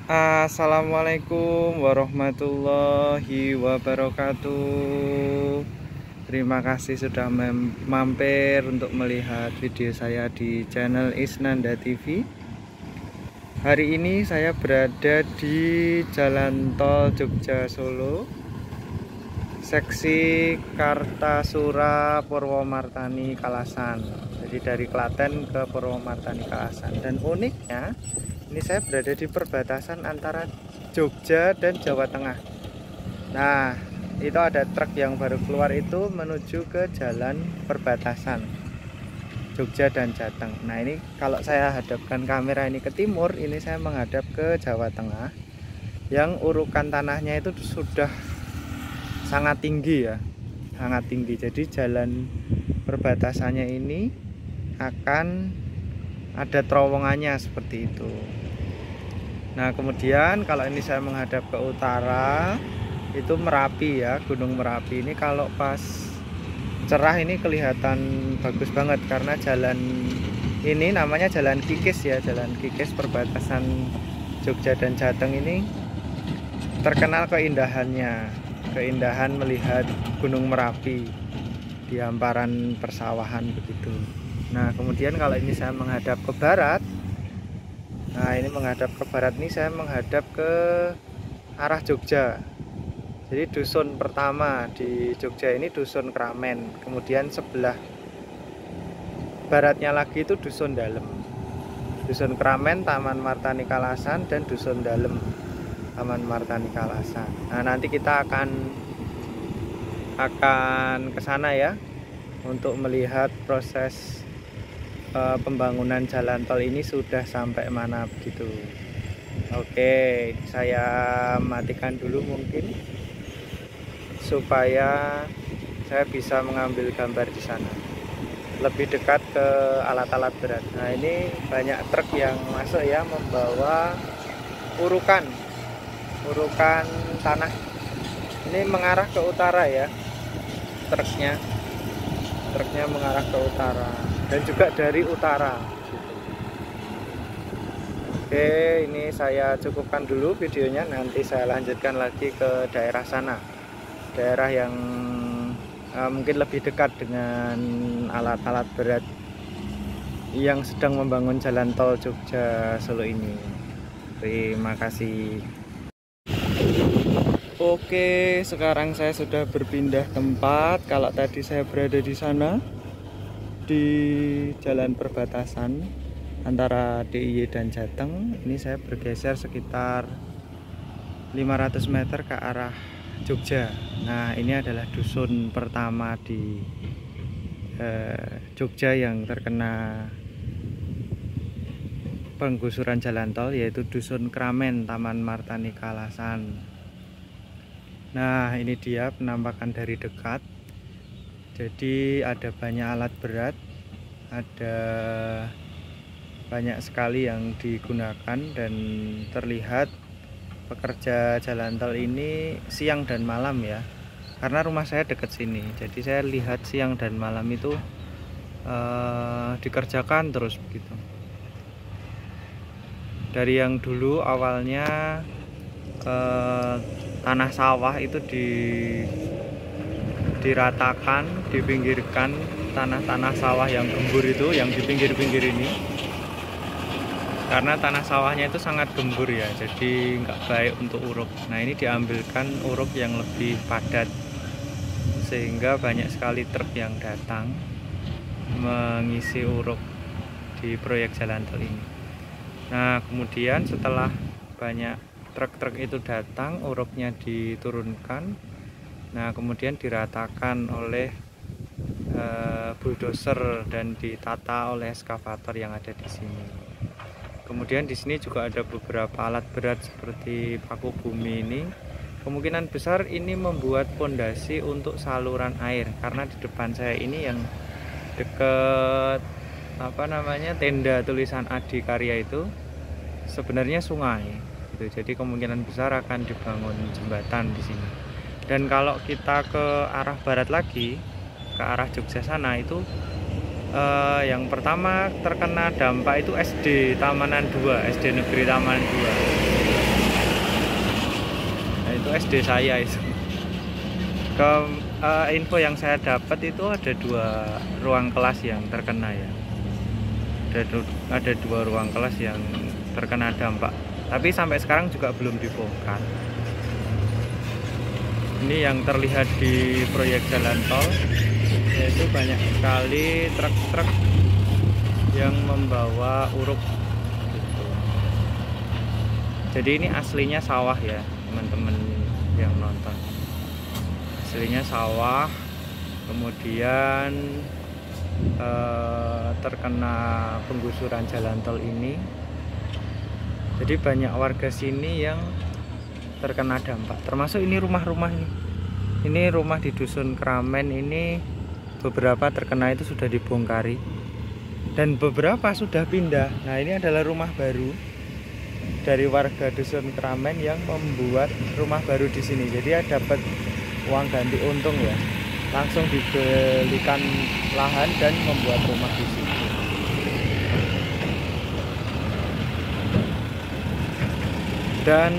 Assalamualaikum warahmatullahi wabarakatuh. Terima kasih sudah mampir untuk melihat video saya di channel Isnanda TV. Hari ini saya berada di Jalan Tol Jogja Solo, seksi Kartasura Purwomartani Kalasan. Jadi dari Klaten ke Purwomartani Kalasan. Dan uniknya, ini saya berada di perbatasan antara Jogja dan Jawa Tengah. Nah, itu ada truk yang baru keluar itu menuju ke jalan perbatasan Jogja dan Jateng. Nah, ini kalau saya hadapkan kamera ini ke timur, ini saya menghadap ke Jawa Tengah, yang urukan tanahnya itu sudah sangat tinggi ya, sangat tinggi. Jadi jalan perbatasannya ini akan ada terowongannya seperti itu. Nah, kemudian kalau ini saya menghadap ke utara, itu Merapi ya, Gunung Merapi. Ini kalau pas cerah ini kelihatan bagus banget, karena jalan ini namanya Jalan Kikis ya, Jalan Kikis perbatasan Jogja dan Jateng ini terkenal keindahannya, keindahan melihat Gunung Merapi di hamparan persawahan begitu. Nah, kemudian kalau ini saya menghadap ke barat, nah ini menghadap ke barat ini saya menghadap ke arah Jogja. Jadi dusun pertama di Jogja ini dusun Kramen, kemudian sebelah baratnya lagi itu dusun Dalem. Dusun Kramen, Taman Martani Kalasan, dan dusun Dalem, Taman Martani Kalasan. Nah, nanti kita akan ke sana ya, untuk melihat proses pembangunan jalan tol ini sudah sampai mana begitu. Oke, saya matikan dulu mungkin supaya saya bisa mengambil gambar di sana, lebih dekat ke alat-alat berat. Nah, ini banyak truk yang masuk ya, membawa urukan tanah. Ini mengarah ke utara ya, truknya mengarah ke utara dan juga dari utara gitu. Oke, ini saya cukupkan dulu videonya, nanti saya lanjutkan lagi ke daerah sana, daerah yang mungkin lebih dekat dengan alat-alat berat yang sedang membangun jalan tol Jogja Solo ini. Terima kasih. Oke, sekarang saya sudah berpindah tempat. Kalau tadi saya berada di sana, di jalan perbatasan antara DIY dan Jateng, ini saya bergeser sekitar 500 meter ke arah Jogja. Nah, ini adalah dusun pertama di Jogja yang terkena penggusuran jalan tol, yaitu dusun Kramen, Taman Martani Kalasan. Nah, ini dia penampakan dari dekat. Jadi ada banyak alat berat, ada banyak sekali yang digunakan, dan terlihat pekerja jalan tol ini siang dan malam ya, karena rumah saya dekat sini. Jadi saya lihat siang dan malam itu dikerjakan terus begitu. Dari yang dulu awalnya tanah sawah itu diratakan, dipinggirkan tanah-tanah sawah yang gembur itu, yang di pinggir-pinggir ini, karena tanah sawahnya itu sangat gembur ya, jadi nggak baik untuk uruk. Nah, ini diambilkan uruk yang lebih padat, sehingga banyak sekali truk yang datang mengisi uruk di proyek jalan tol ini. Nah, kemudian setelah banyak truk-truk itu datang, uruknya diturunkan. Nah, kemudian diratakan oleh bulldozer dan ditata oleh eskavator yang ada di sini. Kemudian di sini juga ada beberapa alat berat seperti paku bumi ini. Kemungkinan besar ini membuat pondasi untuk saluran air, karena di depan saya ini yang dekat tenda tulisan Adikarya itu sebenarnya sungai gitu. Jadi kemungkinan besar akan dibangun jembatan di sini. Dan kalau kita ke arah barat lagi, ke arah Jogja sana, itu yang pertama terkena dampak itu SD Tamanan 2, SD Negeri Tamanan 2. itu SD saya itu. Info yang saya dapat itu ada 2 ruang kelas yang terkena ya. Ada 2 ruang kelas yang terkena dampak. Tapi sampai sekarang juga belum dibongkar. Ini yang terlihat di proyek jalan tol, yaitu banyak sekali truk-truk yang membawa uruk gitu. Jadi ini aslinya sawah ya teman-teman yang nonton, aslinya sawah, kemudian terkena penggusuran jalan tol ini. Jadi banyak warga sini yang terkena dampak, termasuk ini rumah-rumah ini rumah di Dusun Kramen ini beberapa terkena itu sudah dibongkari dan beberapa sudah pindah. Nah ini adalah rumah baru dari warga Dusun Kramen yang membuat rumah baru di sini. Jadi dapat uang ganti untung ya, langsung dibelikan lahan dan membuat rumah di sini. Dan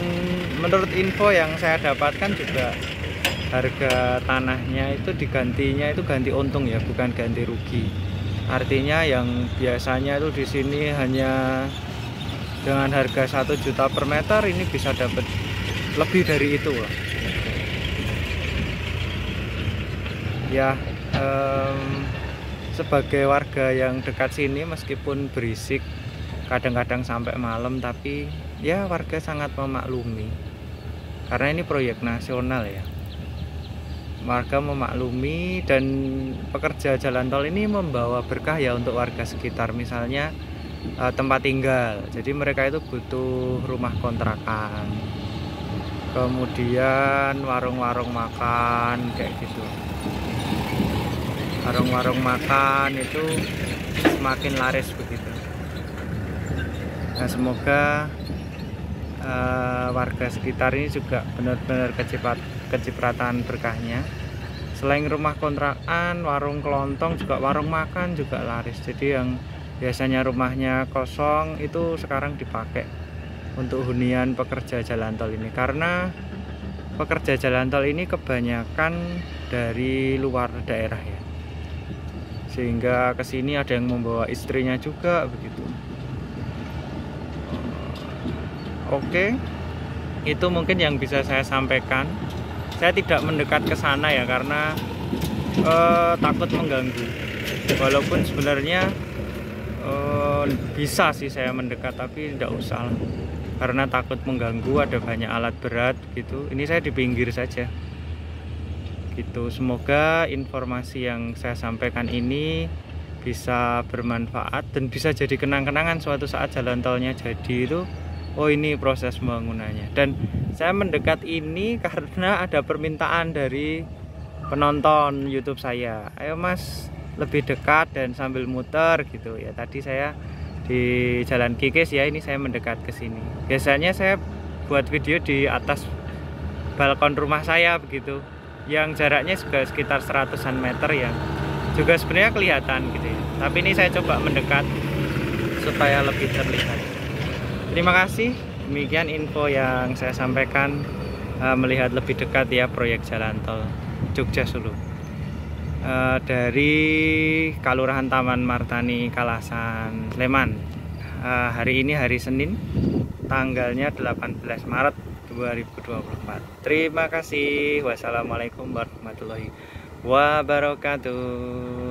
menurut info yang saya dapatkan juga harga tanahnya itu digantinya itu ganti untung ya, bukan ganti rugi. Artinya yang biasanya itu di sini hanya dengan harga 1 juta per meter, ini bisa dapat lebih dari itu lah. Ya, sebagai warga yang dekat sini meskipun berisik kadang-kadang sampai malam, tapi ya warga sangat memaklumi karena ini proyek nasional ya. Warga memaklumi dan pekerja jalan tol ini membawa berkah ya untuk warga sekitar, misalnya tempat tinggal. Jadi mereka itu butuh rumah kontrakan, kemudian warung-warung makan kayak gitu. Warung-warung makan itu semakin laris begitu. Nah semoga warga sekitar ini juga benar-benar kecipratan berkahnya. Selain rumah kontrakan, warung kelontong, juga warung makan juga laris. Jadi yang biasanya rumahnya kosong itu sekarang dipakai untuk hunian pekerja jalan tol ini, karena pekerja jalan tol ini kebanyakan dari luar daerah ya, sehingga kesini ada yang membawa istrinya juga begitu. Oke, itu mungkin yang bisa saya sampaikan. Saya tidak mendekat ke sana ya karena takut mengganggu. Walaupun sebenarnya bisa sih saya mendekat, tapi tidak usah lah. Karena takut mengganggu, ada banyak alat berat gitu. Ini saya di pinggir saja. Gitu. Semoga informasi yang saya sampaikan ini bisa bermanfaat dan bisa jadi kenang-kenangan suatu saat jalan tolnya jadi itu. Oh ini proses pembangunannya. Dan saya mendekat ini karena ada permintaan dari penonton YouTube saya, ayo mas lebih dekat dan sambil muter gitu ya. Tadi saya di Jalan Kikis ya, ini saya mendekat ke sini. Biasanya saya buat video di atas balkon rumah saya begitu, yang jaraknya juga sekitar 100-an meter ya, juga sebenarnya kelihatan gitu ya. Tapi ini saya coba mendekat supaya lebih terlihat. Terima kasih, demikian info yang saya sampaikan melihat lebih dekat ya proyek jalan tol Jogja Solo dari Kelurahan Taman Martani Kalasan, Sleman. Hari ini hari Senin, tanggalnya 18 Maret 2024. Terima kasih. Wassalamualaikum warahmatullahi wabarakatuh.